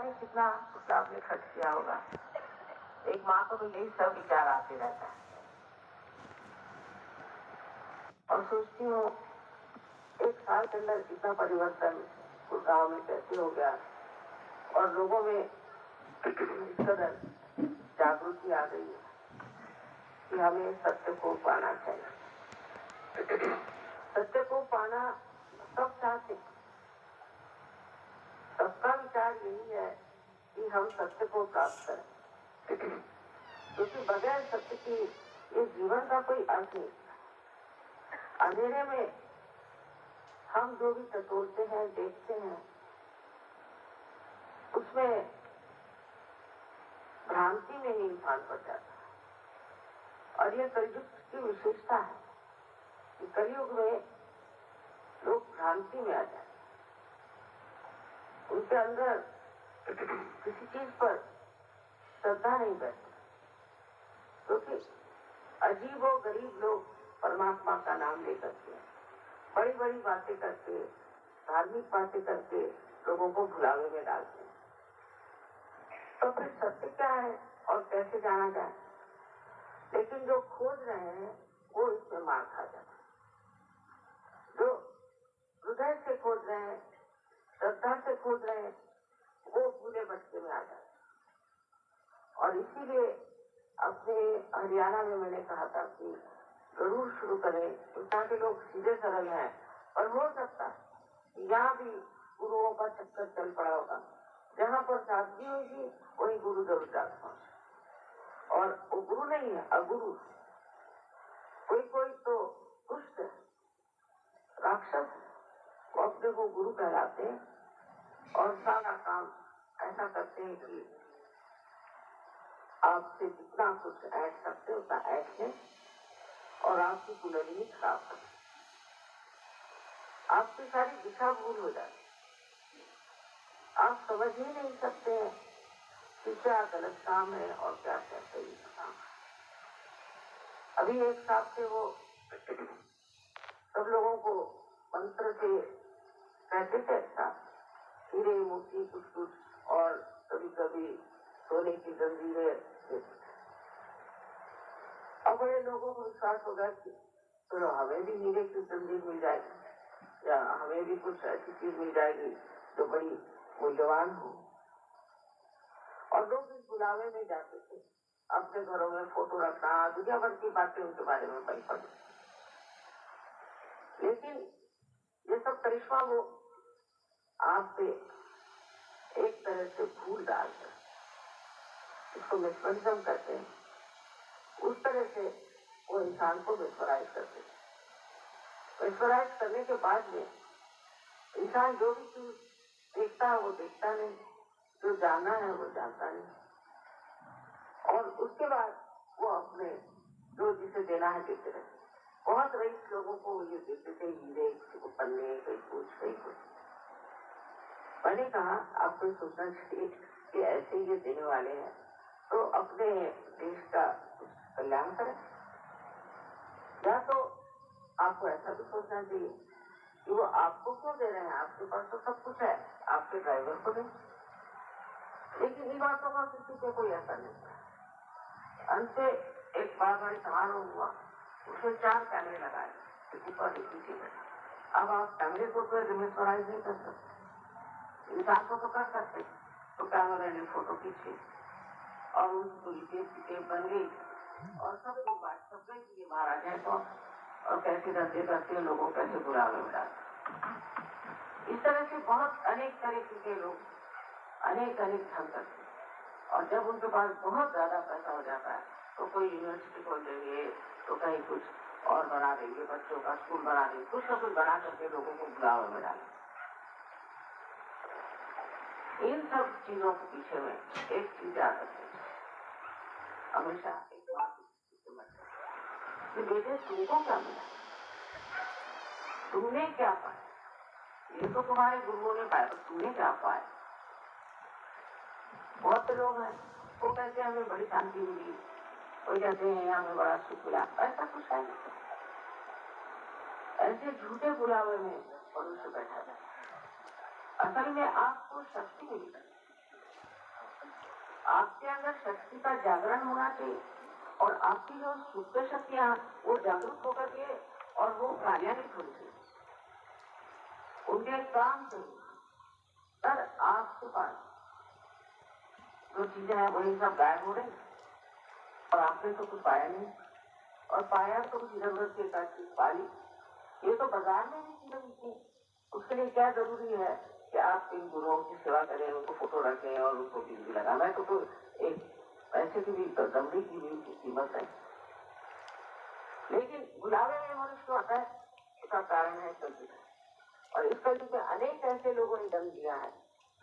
जाने कितना उसका आपने खर्च किया होगा। एक माँ को तो यही सब विचार आते रहता है और सोचती हूँ एक साल के अंदर इतना परिवर्तन उस गाँव में कैसे हो गया और लोगों में इस कदर जागृति आ गई है कि हमें सत्य को पाना चाहिए। सत्य को पाना सब चाहते, सबका विचार यही है कि हम सत्य को प्राप्त करें, क्योंकि बगैर सत्य की ये जीवन का कोई अर्थ नहीं। अंधेरे में हम जो भी टटोलते हैं, देखते हैं, उसमें भ्रांति में ही इंसान पड़ जाता है। और यह कलयुग की विशेषता है कि कलयुग में लोग भ्रांति में आ जाते, उनके अंदर किसी चीज पर श्रद्धा नहीं बैठती, क्योंकि अजीब और गरीब लोग परमात्मा का नाम लेकर के बड़ी बड़ी बातें करके, धार्मिक बातें करके लोगों को भुलावे में डालते हैं। तो फिर सत्य क्या है और कैसे जाना जाए? लेकिन जो खोज रहे हैं वो इसमें मार खा जाता है। जो हृदय से खोज रहे हैं, श्रद्धा से खोज रहे हैं, वो पूरे बच्चे में आ जाते हैं। और इसीलिए अपने हरियाणा में मैंने कहा था कि जरूर शुरू करें। यहाँ के लोग सीधे सरल हैं और हो सकता है यहाँ भी गुरुओं का चक्कर चल पड़ा होगा। जहाँ पर सादगी होगी वही गुरु जरूर जाता है। और वो गुरु नहीं है, अगुरु। कोई कोई तो दुष्ट है, राक्षस, वो अपने को गुरु कहलाते हैं और सारा काम ऐसा करते हैं कि आपसे जितना कुछ ऐड सकते उतना ऐड है और आपकी कुंडली खराब कर, आपकी सारी दिशा भूल हो जाती। आप समझ ही नहीं सकते हैं कि क्या गलत काम है और क्या क्या सही काम है। अभी एक साहब थे, वो सब लोगों को मंत्र से कहते थे अच्छा, हीरे मोती कुछ कुछ और कभी कभी सोने की जंजीरें। अब बड़े लोगों को विश्वास होगा कि चलो हमें भी हीरे की जंजीर मिल जाएगी या हमें भी कुछ ऐसी चीज मिल जाएगी जो बड़ी मूल्यवान हो। और लोग इस बुलावे में जाते थे, अपने घरों में फोटो रखना, दुनिया भर की बातें उनके बारे में पढ़ी। लेकिन ये सब करिश्मा वो आप पे एक तरह से भूल डालकर, इसको मिसमनिज्म करते हैं, उस तरह से वो इंसान को मिसमराइज करते हैं। मिसमराइज करने के बाद में इंसान जो भी चीज देखता है वो देखता नहीं, जो जानना है वो जानता नहीं, और उसके बाद वो अपने जो जिसे देना है देते रहते। बहुत रईस लोगों को ये देते थे हीरे, पन्ने, कहीं कुछ। मैंने कहा आपको सोचना चाहिए कि ऐसे ये देने वाले हैं तो अपने देश का कल्याण करें, या तो आपको ऐसा भी सोचना चाहिए कि वो आपको क्यों दे रहे हैं, आपके पास तो सब कुछ है, आपके ड्राइवर को दें। लेकिन इन बातों का किसी पे कोई असर नहीं। अंत में एक बड़ा समारोह हुआ, उसमें 4 कैमरे लगाए ऊपर नीचे में। अब आप कैमरे को तो रिमेसराइज नहीं कर सकते, इंसान को तो कर सकते। तो कैमरे ने फोटो खींची और उनकी टेप बन गई और सब लोग व्हाट्सएप पे ये महाराज है तो और कैसे करते लोगों को कैसे बुलावे में डालते। इस तरह से बहुत अनेक तरीके के लोग अनेक ढंग करते। और जब उनके पास बहुत ज्यादा पैसा हो जाता है तो कोई यूनिवर्सिटी खोल देंगे, तो कहीं कुछ और बना देंगे, बच्चों का स्कूल बना देंगे, कुछ न कुछ बना करके लोगों को बुलावे में डालेंगे। इन सब चीजों के पीछे में एक चीज याद रखते, हमेशा एक बात कि बेटे तुमको क्या मिला, तुमने क्या पाया। ये तो तुम्हारे गुरुओं ने पाया, तुमने क्या पाया। बहुत से लोग हैं वो कहते हैं हमें बड़ी शांति मिली, कोई कहते हैं हमें बड़ा सुख मिला। ऐसा कुछ है नहीं। ऐसे झूठे बुलावे में मनुष्य बैठा जाए। असल में आपको शक्ति मिली, अंदर शक्ति का जागरण होना चाहिए और आपकी जो सुप्त शक्तियां वो जागरूक होकर के और वो कार्यान्वित होनी चाहिए, उनके काम चाहिए। पर आपके पास जो चीजें हैं वही सब गायब हो रही और आपने तो कुछ पाया नहीं, और पाया तो कुछ जरूरत के साथ चीज पाली। ये तो बाजार में भी चीजें मिलती है, उसके लिए क्या जरूरी है कि आप इन गुरुओं की सेवा करें, उनको फोटो रखें और उनको बिजली लगाना है, तो एक पैसे की भी दमड़ी की भी कीमत है। लेकिन बुलावे में मनुष्य को आता है, इसका कारण है कलयुग, और इस कलयुग में अनेक ऐसे लोगों ने जन्म दिया है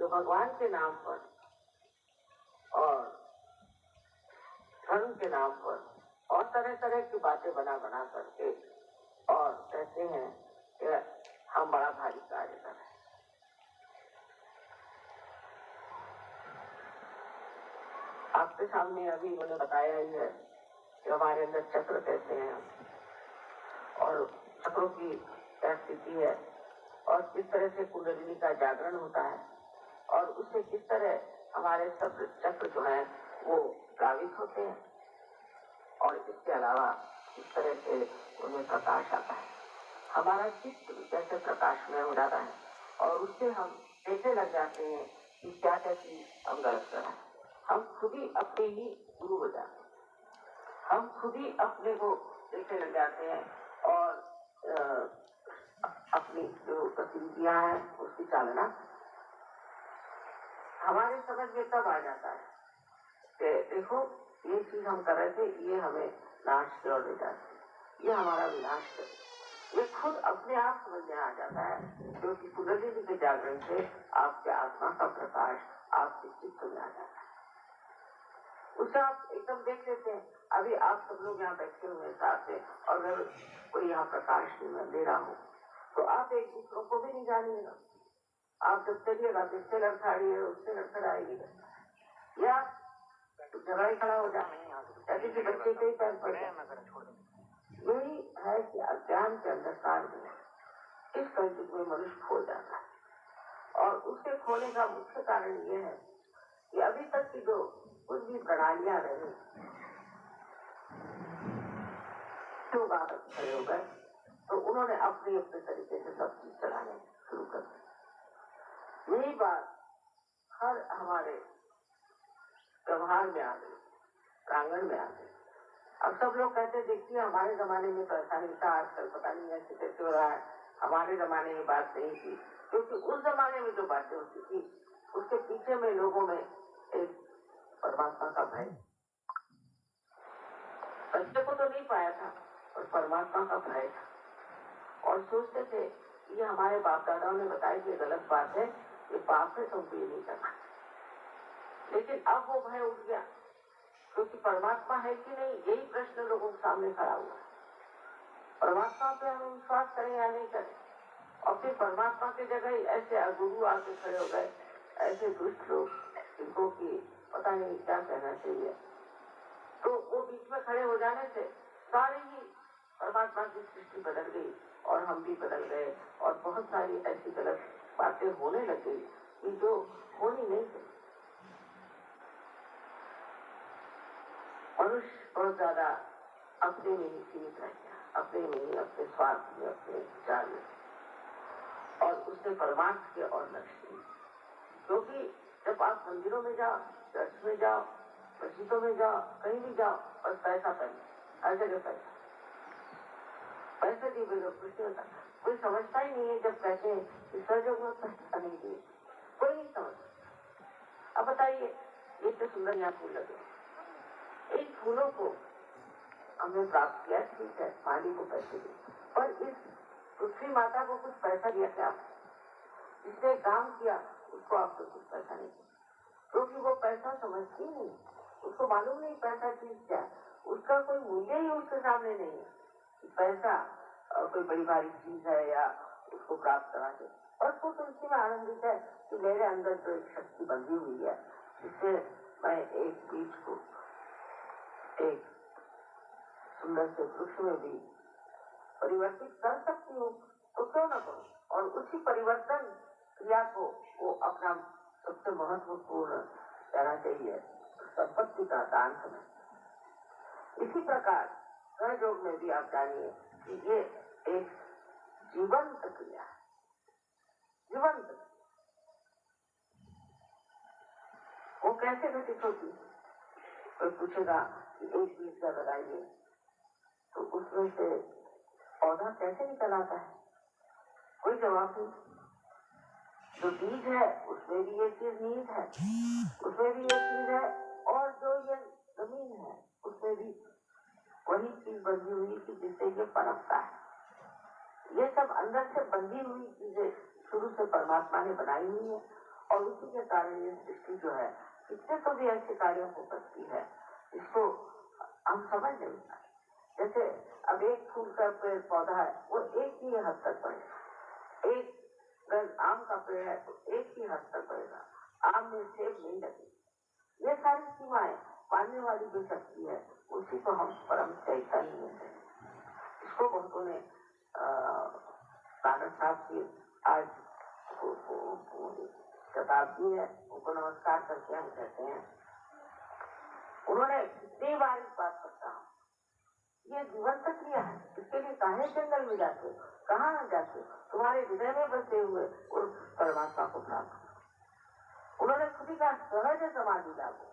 जो भगवान के नाम पर और धर्म के नाम पर और तरह तरह की बातें बना बना करके और कहते हैं कि हम बड़ा भारी कार्य कर रहे हैं। आपके सामने अभी उन्होंने बताया ही है कि हमारे अंदर चक्र कहते हैं और चक्रों की क्या स्थिति है और किस तरह से कुंडलिनी का जागरण होता है और उससे किस तरह हमारे सब चक्र जो है वो प्लावित होते हैं, और इसके अलावा इस तरह से उनमें प्रकाश आता है। हमारा चित्त जैसे प्रकाश में हो जाता है और उससे हम देखने लग जाते हैं कि क्या क्या चीज हम गलत कर रहे हैं। हम खुद ही अपने ही गुरु हो जाते हैं, हम खुद ही अपने को देखने लग जाते हैं और अपनी जो गतिविधियां हैं उसकी चालना हमारे समझ में तब आ जाता है कि देखो ये चीज हम कर रहे थे, ये हमें नाश की ओर ले जाती है, ये हमारा विनाश है। ये खुद अपने आप समझ में आ जाता है, क्योंकि कुंडलिनी के जागरण से आपके आत्मा का प्रकाश आपके चित्त में आ जाता है। उसे आप एकदम देख लेते हैं। अभी आप सब लोग यहाँ बैठे हुए साथ में, और अगर कोई यहाँ प्रकाश में दे रहा हो तो आप एक दूसरों को भी नहीं जानिएगा। आप जब चलिएगा तो इससे लड़खड़ाई है, उससे लड़खड़ाएगी, या झगड़ा ही खड़ा हो जाए, किसी बच्चे के ही पैर पड़ जाए। यही है कि अज्ञान के अंधकार में इस कलयुग में मनुष्य खो जाता है, और उसके खोने का मुख्य कारण ये है कि अभी तक की जो कुछ भी प्रणालियां रही तो बात खड़े हो गए, तो उन्होंने अपने अपने तरीके से सब चीज चलाने शुरू कर दी। यही बात हर हमारे व्यवहार में आ गई, प्रांगण में आ गई। अब सब लोग कहते देखिए हमारे जमाने में तो ऐसा नहीं था, आजकल पता नहीं ऐसे कैसे हो रहा है, हमारे जमाने में बात नहीं थी। क्योंकि उस जमाने में जो बातें होती थी उसके पीछे में लोगों में एक परमात्मा का भय, सत्य को तो नहीं पाया था और परमात्मा का भय था, और सोचते थे ये हमारे बाप दादाओं ने बताया कि गलत बात है, ये पाप है, तुमको ये नहीं करना। लेकिन अब वो भय उठ गया, क्योंकि परमात्मा है कि नहीं यही प्रश्न लोगों के सामने खड़ा हुआ है। परमात्मा पे हम विश्वास करें या नहीं करें, और फिर परमात्मा की जगह ऐसे अगुरु आके खड़े हो गए, ऐसे दुष्ट लोग जिनको की पता नहीं क्या कहना चाहिए, तो वो बीच में खड़े हो जाने से सारी ही परमात्मा की सृष्टि बदल गई और हम भी बदल गए, और बहुत सारी ऐसी गलत बातें होने लग गई कि जो होनी नहीं थी। मनुष्य बहुत ज्यादा अपने में ही सीमित रह गया, अपने में ही, अपने स्वार्थ में, अपने विचार में, और उसने परमार्थ के और लक्ष्य नहीं। क्योंकि जब आप मंदिरों में जाओ, चर्च में जाओ, मस्जिदों में जाओ, कहीं भी जाओ, बस पैसा पैसा, हर जगह पैसा, पैसे दिए बिना कुछ नहीं होता। कोई समझता ही नहीं है जब कहते हैं कि सहयोग में पैसा नहीं दिए, कोई नहीं समझता। अब बताइए ये तो सुंदर यहाँ फूल लगे, इन फूलों को हमने प्राप्त किया, ठीक है, माली को पैसे दिए, पर इस पृथ्वी माता को कुछ पैसा दिया क्या? जिसने काम किया उसको आपको कुछ पैसा नहीं दिया, क्योंकि वो पैसा समझती नहीं, उसको मालूम नहीं पैसा चीज क्या, उसका कोई मूल्य ही उसके सामने नहीं है कि पैसा कोई बड़ी भारी चीज है या उसको प्राप्त करा दे। और वो तो इसी में आनंदित है कि मेरे अंदर जो एक शक्ति बंधी हुई है, जिससे मैं एक बीज को एक सुंदर से वृक्ष में भी परिवर्तित कर सकती हूँ, तो क्यों न करूं। और उसी परिवर्तन क्रिया को वो अपना सबसे महत्वपूर्ण कहना चाहिए संपत्ति का दान समझते। इसी प्रकार सहज योग में भी आप जानिए कि ये एक जीवंत क्रिया है, जीवंत। वो कैसे घटित होती? कोई पूछेगा कि एक बीज का लगाइए तो उसमें से पौधा कैसे निकल आता है? कोई जवाब नहीं। जो बीज है उसमें भी ये चीज निहित है, उसमें भी ये चीज है, और जो ये जमीन है उसमें भी वही चीज बंधी हुई कि जिससे ये पनपता है। ये सब अंदर से बंधी हुई चीजें शुरू से परमात्मा ने बनाई हुई है, और उसी के कारण ये सृष्टि जो है इससे तो भी ऐसे कार्यों को करती है, इसको हम समझ नहीं पाते। जैसे अब एक फूल का पेड़ पौधा है, वो एक ही हद तक बढ़ेगा। एक आम का पेड़ है तो एक ही हद तक बढ़ेगा, आम में सेब नहीं लगेगी। ये सारी सीमाएं पालने वाली जो शक्ति है उसी को हम परम चैतन्य है। इसको बहुतों ने नानक साहब की आज शताब्दी है, उनको नमस्कार करके हम कहते हैं। उन्होंने कितनी बार इस बात पर कहा, ये जीवंत क्रिया है, इसके लिए काहे जंगल में जाते, कहाँ जाते, तुम्हारे हृदय में बसे हुए उस परमात्मा को प्राप्त। उन्होंने खुद ही कहा सहज समाधि लागू।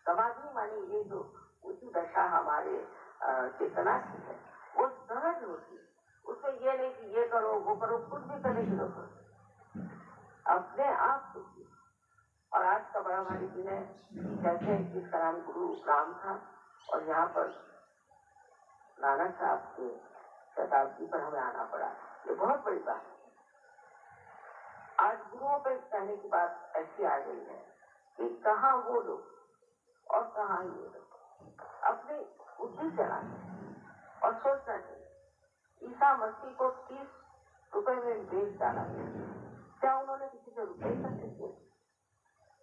समाधि मानी ये जो उसी दशा हमारे चेतना की है वो सहज होती है। उसमें ये नहीं कि ये करो वो करो, कुछ भी करने की जरूरत अपने आप। और आज का बड़ा भारी दिन है, कहते हैं कि इसका नाम गुरु राम था, और यहाँ पर नानक साहब के शताब्दी पर हमें आना पड़ा। ये बहुत बड़ी बात है। आज गुरुओं पे कहने की बात ऐसी आ गई है कि कहाँ वो लोग और कहाँ ये लोग अपनी बुद्धि चलाते और सोचना चाहिए। ईसा मसीह को 30 रुपए में बेच डाला गया, क्या उन्होंने किसी से रुपए इकट्ठे किए?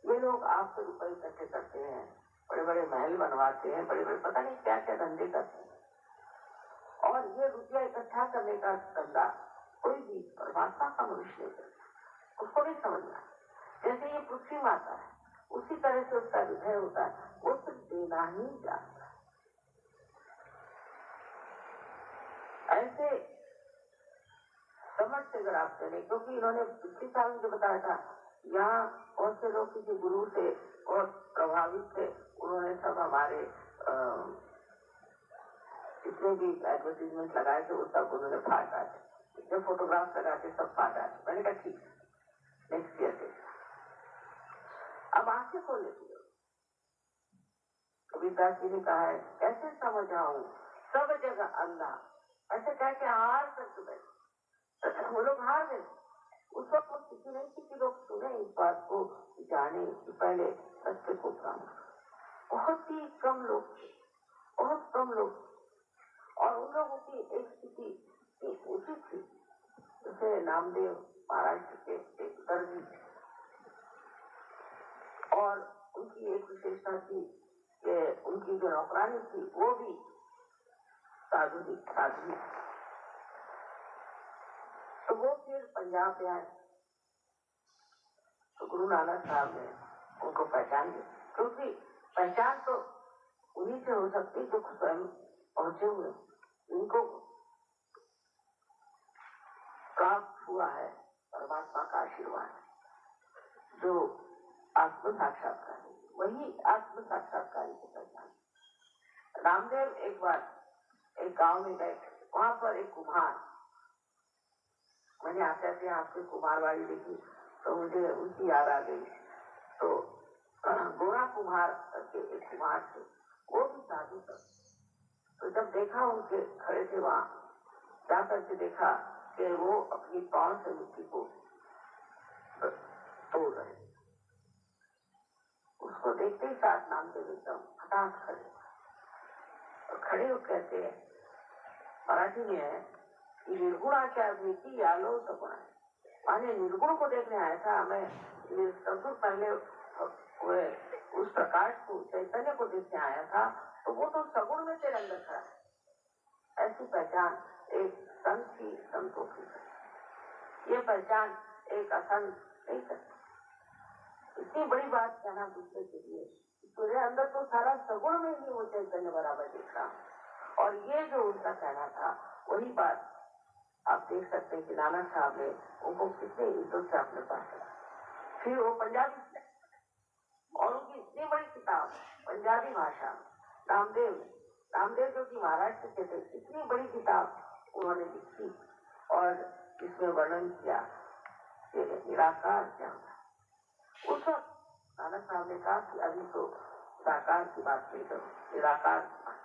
ये लोग आपसे रुपए इकट्ठे करते हैं, बड़े बड़े महल बनवाते हैं, बड़े बड़े पता नहीं क्या क्या धंधे करते हैं, और ये रुपया इकट्ठा करने का धंधा कोई भी परमात्मा का मनुष्य नहीं करता, उसको नहीं समझना। जैसे ये पृथ्वी माता है उसी तरह से उसका हृदय होता है, वो सिर्फ देना ही जानता है। ऐसे समझ से अगर आप चले, क्योंकि इन्होंने पिछले साल मुझे बताया था, यहाँ बहुत से लोग किसी गुरु से बहुत प्रभावित थे, उन्होंने सब हमारे जितने भी एडवर्टीजमेंट लगाए थे वो सब उन्होंने फाटा थे, जितने फोटोग्राफ लगाते सब फाटा थे। मैंने कहा ठीक है, नेक्स्ट ईयर देखा। अब आंखें खोल लेती हो। कबीरदास जी ने कहा है, कैसे समझाऊं सब जगह अंधा, ऐसे कह के हार करके बैठे। वो लोग हार गए। उस वक्त वो किसी नहीं थी कि लोग सुने इस बात को, जाने कि पहले सत्य को प्राप्त। बहुत ही कम लोग थे, बहुत कम लोग, और उन लोगों की एक स्थिति उचित थी। जैसे नामदेव महाराष्ट्र के एक दर्जी थे, और उनकी एक विशेषता थी कि उनकी जो नौकरानी थी वो भी साधु। तो वो फिर पंजाब में आए, तो गुरु नानक साहब ने उनको पहचान ली, क्योंकि पहचान तो उन्हीं से हो सकती जो स्वयं पहुंचे हुए। इनको प्राप्त हुआ है परमात्मा का आशीर्वाद, जो आत्म साक्षात्कार, वही आत्म साक्षात्कार की पहचान। रामदेव एक बार एक गांव में गए, वहां पर एक कुम्हार, मैंने आते आते आपसे कुम्हारवाड़ी देखी तो मुझे उनकी याद आ गई। तो गोरा कुम्हार के एक कुम्हार थे, वो भी साधु थे। तो जब देखा उनके खड़े थे वहां, जा करके देखा कि वो अपनी पांव से मिट्टी को तोड़ रहे। उसको देखते ही साथ नामदेव एकदम हठात खड़े हो कहते हैं, मराठी में है कि निर्गुणाचार मिट्टी आलो सपना, माने निर्गुण को देखने आया था मैं, सब पहले हुए उस प्रकाश को, चैतन्य को देखने आया था, तो वो तो सगुण में तेरे अंदर खड़ा है। ऐसी पहचान एक संत की संतों की, ये पहचान एक असंत नहीं करता। इतनी बड़ी बात कहना दूसरे के लिए तुझे अंदर तो सारा सगुण में ही वो चैतन्य बराबर दिख रहा। और ये जो उनका कहना था वही बात आप देख सकते हैं कि नाना साहब ने उनको कितने इज्जत से अपने पास रखा। फिर वो पंजाबी और उनकी इतनी बड़ी किताब पंजाबी भाषा रामदेव जो कि महाराष्ट्र के थे, इतनी बड़ी किताब उन्होंने लिखी और इसमें वर्णन किया कि निराकार क्या होता। उस वक्त नाना साहब ने कहा कि अभी तो साकार की बात नहीं करो, निराकार की बात,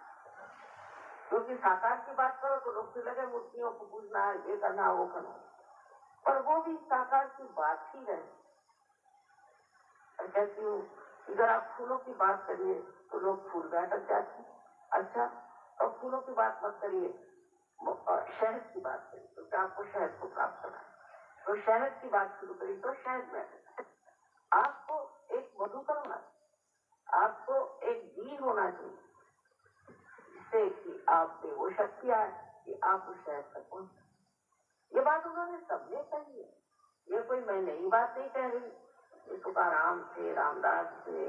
क्योंकि साकार की बात करो तो लोग फिर लगे मूर्तियों को पूजना, ये करना वो करना, पर वो भी साकार की बात ही रहे। कहती हूँ अगर आप फूलों की बात करिए तो लोग फूल में अटक जाते हैं। अच्छा, और फूलों की बात मत करिए, शहद की बात करिए, क्योंकि आपको शहद को प्राप्त करना है, तो शहद की बात शुरू करिए तो शहद में आपको एक मधुकर होना चाहिए, आपको एक बीज होना चाहिए, जिससे कि आप में वो शक्ति आए कि आप उस शहद तक पहुंचे। ये बात उन्होंने सबने कही है, ये कोई मैं नई बात नहीं कह रही। तुकाराम थे, रामदास थे,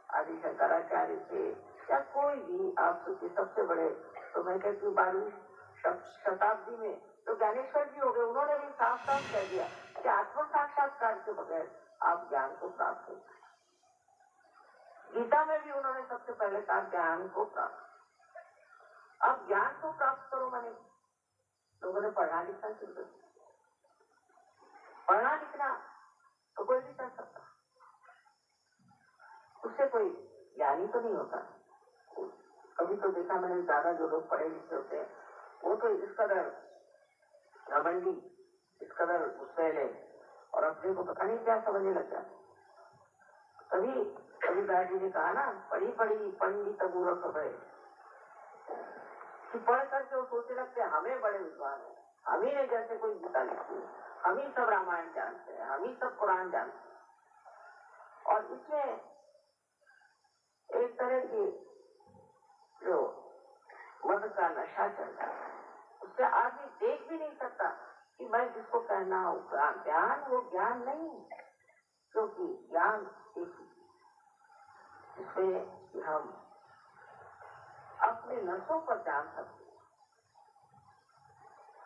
आदि शंकराचार्य थे, या कोई भी आप सोचिए सबसे बड़े, तो मैं कहती हूँ 12वीं शताब्दी में तो ज्ञानेश्वर जी हो गए, उन्होंने भी साफ साफ कह दिया कि आत्म साक्षात्कार के बगैर आप ज्ञान को प्राप्त नहीं करें। गीता में भी उन्होंने सबसे पहले कहा ज्ञान को प्राप्त। अब ज्ञान को प्राप्त करो, मैंने लोगों ने पढ़ना लिखना शुरू कर दिया। पढ़ना लिखना तो कोई भी कर सकता, उससे कोई ज्ञानी तो नहीं होता। कभी तो देखा मैंने, ज्यादा जो लोग पढ़े लिखे होते हैं वो तो इस कदर घमंडी, इस कदर गुस्सैले और अपने को पता नहीं क्या समझने लग जाते। तभी कबीरदास जी ने कहा ना, पढ़ी पढ़ी पंडित मूर्ख भय, कि पढ़ करके वो सोचने लगते हमें बड़े विद्वान है, हम ही ने जैसे कोई गीता लिखी है, हम ही सब रामायण जानते हैं, हम ही सब कुरान जानते हैं। और इसमें एक तरह की जो मद का नशा चल रहा है, उससे आदमी देख भी नहीं सकता कि मैं जिसको कहना हूँ ज्ञान, वो ज्ञान नहीं है, क्योंकि ज्ञान एक जिसमें हम अपने नसों पर जान सकते हैं,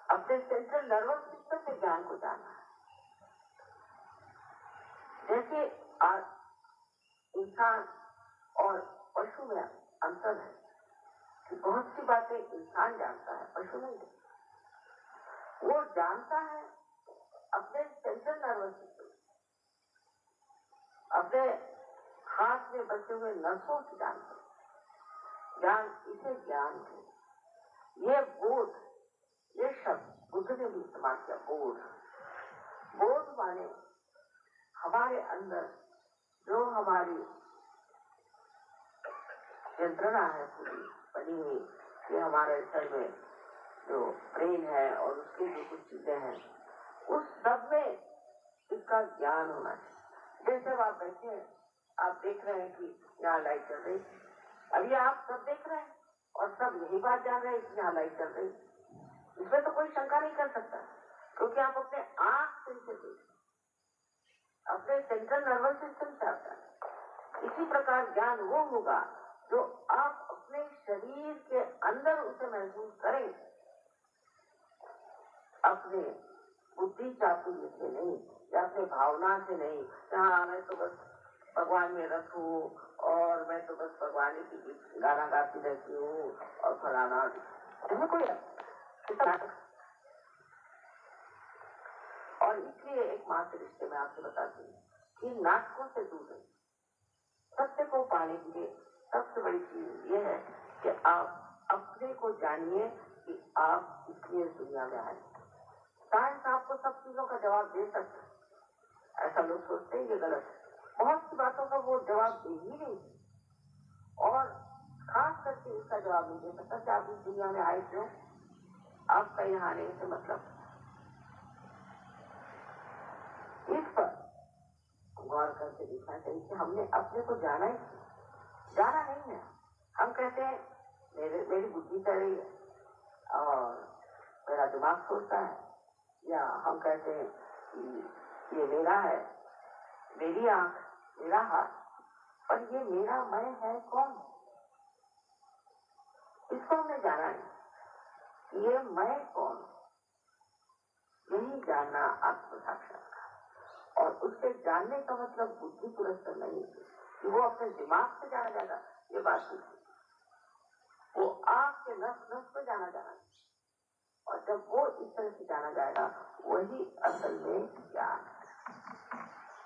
अपने सेंट्रल नर्वस सिस्टम में ज्ञान को जानना है। जैसे आज इंसान और पशु में अंतर है कि बहुत सी बातें इंसान जानता है, पशु नहीं जानता। वो जानता है अपने सेंट्रल नर्वस सिस्टम, अपने हाथ में बचे हुए नसों से जानते हैं। ज्ञान, इसे ज्ञान है। ये बोध, ये शब्द बुद्ध ने भी इस्तेमाल किया, बोध। बोध माने हमारे अंदर जो हमारी यंत्रणा है पूरी बनी हुई, कि हमारे शरीर में जो ब्रेन है और उसकी जो कुछ चीजें हैं, उस सब में इसका ज्ञान होना चाहिए। जैसे आप बैठे हैं, आप देख रहे हैं कि यहाँ लाइट चल रही, अभी आप सब देख रहे हैं और सब यही बात जान रहे हैं कि यहाँ लाइट चल रही। इसमें तो कोई शंका नहीं कर सकता, क्योंकि आप अपने आंख से देख, अपने सेंट्रल नर्वस सिस्टम से आता है। इसी प्रकार ज्ञान वो होगा जो आप अपने शरीर के अंदर उसे महसूस करें, अपने बुद्धि चातुर्य से नहीं, या अपने भावना से नहीं, हाँ मैं तो बस भगवान में रस हूँ और मैं तो बस भगवान की गाना गाती रहती हूँ और फलाना, इसमें कोई नाटक। और इसलिए एक माँ के रिश्ते में आपसे बताती हूँ कि नाटकों से दूर है। सत्य को पाने के लिए सबसे बड़ी चीज ये है कि आप अपने को जानिए कि आप इसलिए दुनिया में आए। साइंस आपको सब चीजों का जवाब दे सकता है, ऐसा लोग सोचते हैं, ये गलत है। बहुत सी बातों का वो जवाब दे ही नहीं, और खास करके इसका जवाब नहीं दे सकता कि आप इस दुनिया में आए क्यों, आपका यहाँ आने से मतलब। इस पर गौर करके देखना चाहिए कि हमने अपने को जाना ही, जाना नहीं है। हम कहते हैं मेरी बुद्धि कह रही है और मेरा दिमाग सोचता है, या हम कहते हैं कि ये मेरा है, मेरी आंख, मेरा हाथ, पर ये मेरा मैं है कौन? इसको हमने जाना नहीं, ये मैं कौन, यही जानना आत्म साक्षात्कार। और उसके जानने का मतलब बुद्धि पुरस्कार नहीं कि वो अपने दिमाग से जाना जाएगा, ये बात नहीं। वो आपके नस नस पे जाना जाना, और जब वो इस तरह से जाना जाएगा वही असल में ज्ञान है।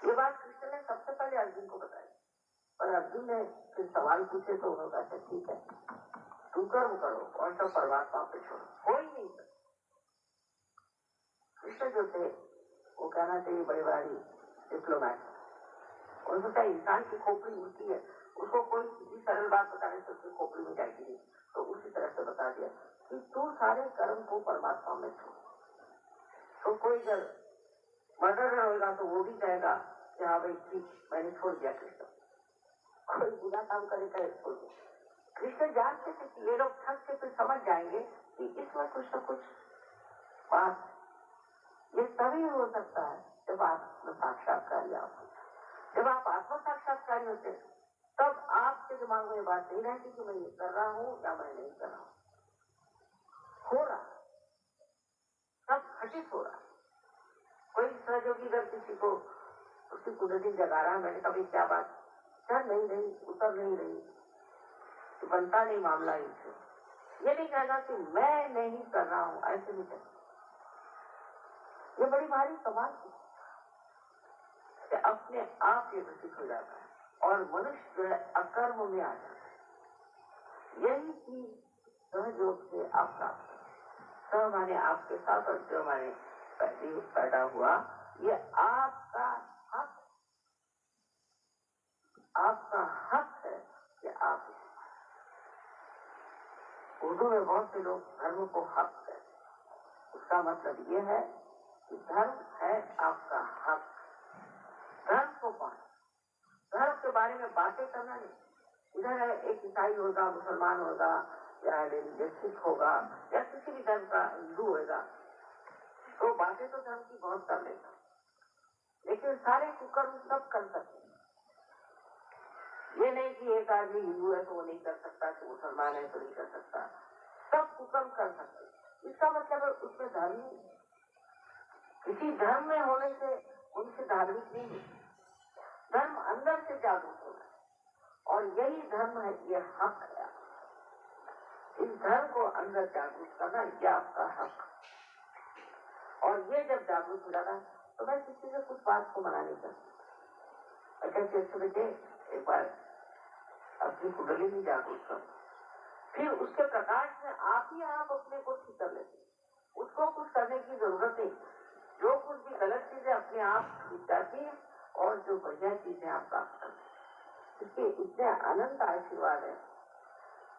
ये बात कृष्ण ने सबसे पहले अर्जुन को बताई, और अर्जुन ने फिर सवाल पूछे तो उन्होंने कहा ठीक है, तू कर्म करो और सब परमात्मा पे छोड़ो, कोई नहीं कर। कृष्ण जो थे वो कहना चाहिए बड़े बड़ी डिप्लोमैट, उनको क्या इंसान की खोपड़ी होती है, उसको कोई किसी सरल बात बताने से उसकी खोपड़ी में जाएगी नहीं, तो उसी तरह से बता दिया कि तू सारे कर्म को परमात्मा में छोड़। तो कोई जब मर्डर होगा तो वो भी कहेगा कि हाँ भाई ठीक मैंने छोड़ दिया कृष्ण, कोई बुरा काम करे करे छोड़ दिया। कृष्ण जानते थे कि ये लोग थक के फिर समझ जाएंगे कि इसमें कुछ न कुछ बात, ये तभी हो सकता है जब आत्म साक्षात्कार आप, जब आप आत्म साक्षात्कारी होते हैं तब आपके दिमाग में ये बात नहीं रहती कि मैं ये कर रहा हूँ या मैं नहीं कर रहा हूँ, हो रहा सब घटित हो रहा। कोई सहयोगी अगर किसी को उसकी कुदरती जगा रहा है, मैंने कभी क्या बात चढ़ नहीं रही उतर नहीं रही, तो बनता नहीं मामला इनसे, ये नहीं कहना कि मैं नहीं कर रहा हूँ, ऐसे नहीं कहना। ये बड़ी भारी कमाल है, अपने आप ये घटित हो जाता है और मनुष्य जो है अकर्म में आ जाता है। यही चीज सहयोग से आप प्राप्त करें, सह माने आपके साथ और जो माने पैदा हुआ, ये आपका हक, आपका हक है कि आप, उर्दू में बहुत से लोग धर्म को हक कहते हैं, उसका मतलब ये है कि धर्म है आपका हक। धर्म को पाना, धर्म के बारे में बातें करना नहीं। इधर एक ईसाई होगा, मुसलमान होगा, या सिख होगा, या किसी भी धर्म का हिंदू होगा, तो बातें तो धर्म की बहुत कर लेगा, लेकिन सारे कुकर्म सब कर सकते हैं। ये नहीं कि एक आदमी हिंदू है तो वो नहीं कर सकता, कि मुसलमान है तो नहीं कर सकता, सब कुकर्म कर सकते। इसका मतलब है उसमें धर्म नहीं, किसी धर्म में होने से उनसे धार्मिक नहीं है। धर्म अंदर से जागरूक होना है, और यही धर्म है, ये हक है। इस धर्म को अंदर जागरूक करना यह आपका हक, और ये जब जागरूक हो जाता तो मैं किसी से कुछ बात को मना नहीं करता। अच्छा चेष्ट बेटे एक बार अपनी कुंडली में जागरूक कर, फिर उसके प्रकाश में आप ही आप अपने को ठीक कर लेते, उसको कुछ करने की जरूरत नहीं। जो कुछ भी गलत चीजें अपने आप छूट जाती है और जो बढ़िया चीजें आप प्राप्त करते हैं, इसके इतने अनंत आशीर्वाद है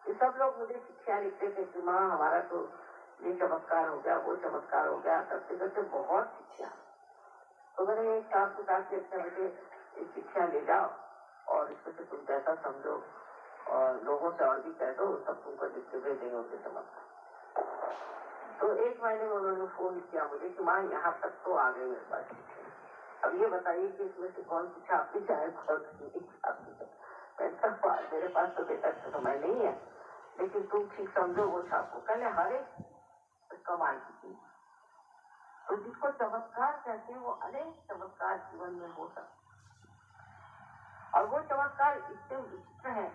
कि सब लोग मुझे शिक्षा लिखते थे कि माँ हमारा तो ये चमत्कार हो गया, वो चमत्कार हो गया, करते करते बहुत शिक्षा। तो मैंने एक साथ के साथ अच्छा बेटे शिक्षा ले जाओ और इसमें से तुम कैसा समझो और लोगों से और भी कह दो, सब तुमको जितने भेजेंगे उनके चमत्कार। तो एक महीने में उन्होंने फोन किया मुझे कि माँ यहाँ तक तो आ गए मेरे पास। अब ये बताइए कि इसमें से कौन सी छापी जाए, कौन सी छापी जाए। मेरे पास तो बेटा समय नहीं है, लेकिन तुम ठीक समझो वो छापो। पहले हर एक कमाल की चीज, तो जिसको चमत्कार कहते हैं वो अनेक चमत्कार जीवन में हो सकते, और वो चमत्कार इतने विचित्र है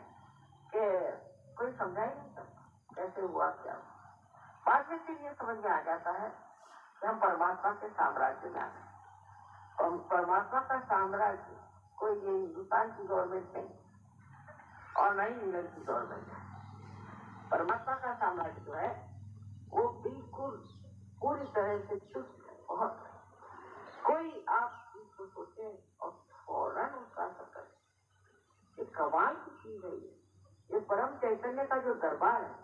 कि कोई समझा ही नहीं सकता कैसे हुआ क्या। बाद में फिर ये समझ में आ जाता है कि हम परमात्मा के साम्राज्य में आ गए, और परमात्मा का साम्राज्य कोई ये हिंदुस्तान की गवर्नमेंट नहीं और न ही इंग्लैंड की गवर्नमेंट है। परमात्मा का साम्राज्य जो है वो बिल्कुल पूरी तरह से चुस्त है, बहुत कोई आप इसको सोचे और फौरन उसका असर करे। ये कमाल की चीज है। ये परम चैतन्य का जो दरबार है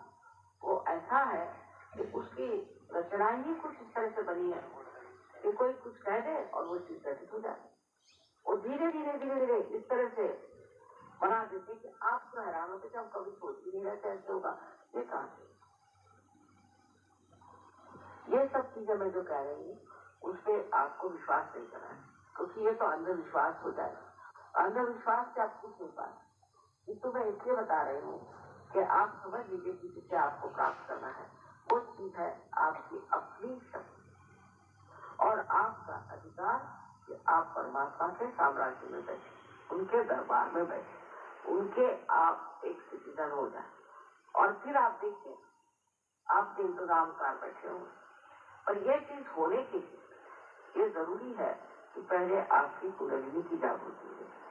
वो ऐसा है कि उसकी रचना ही कुछ इस तरह से बनी है कि कोई कुछ कह दे और वो चीज घटित हो जाए। वो धीरे धीरे धीरे धीरे इस तरह से बना देते कि आप तो हैरान होते कि हम कभी सोच भी नहीं रहते ऐसे होगा। ये कहां से, ये सब चीजें मैं जो कह रही हूँ उस पर आपको विश्वास नहीं करना है, क्योंकि ये तो अंधविश्वास हो जाएगा। अंधविश्वास से आप कुछ नहीं पाए। मैं इसलिए बता रही हूँ कि आप समझ लीजिए कि जिसे आपको प्राप्त करना है वो चीज है आपकी अपनी शक्ति और आपका अधिकार कि आप परमात्मा के साम्राज्य में बैठे, उनके दरबार में बैठे, उनके आप एक सिटीजन हो जाए। और फिर आप देखिए आपके इंतजामकार बैठे होंगे। और ये चीज होने के लिए ये जरूरी है कि पहले आपकी कुंडलिनी की जागृति हो,